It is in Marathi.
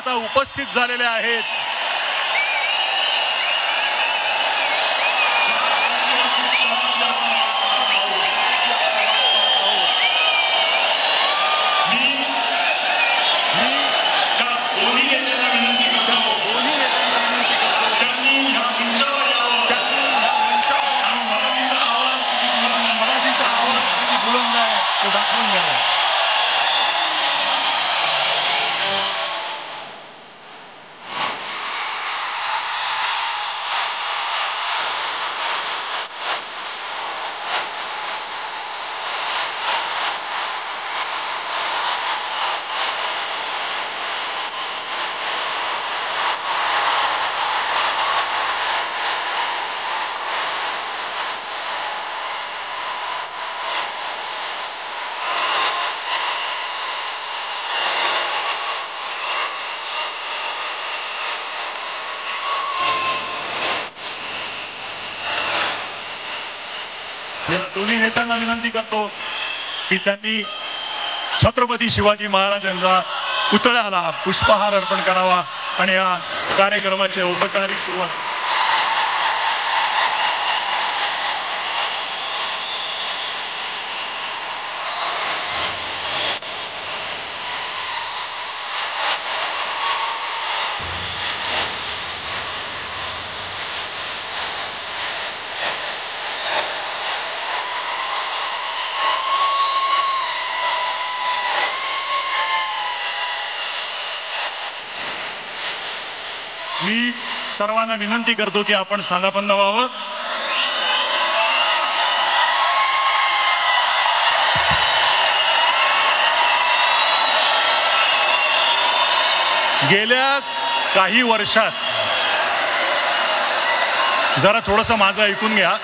आता उपस्थित झालेले आहेत. दोन्ही नेत्यांना विनंती करतो की त्यांनी छत्रपती शिवाजी महाराजांचा पुतळ्याला पुष्पहार अर्पण करावा आणि या कार्यक्रमाची औपचारिक सुरुवात. मी सर्वांना विनंती करतो की आपण स्थानापन्न व्हावं. गेल्या काही वर्षात जरा थोडंसं माझं ऐकून घ्या.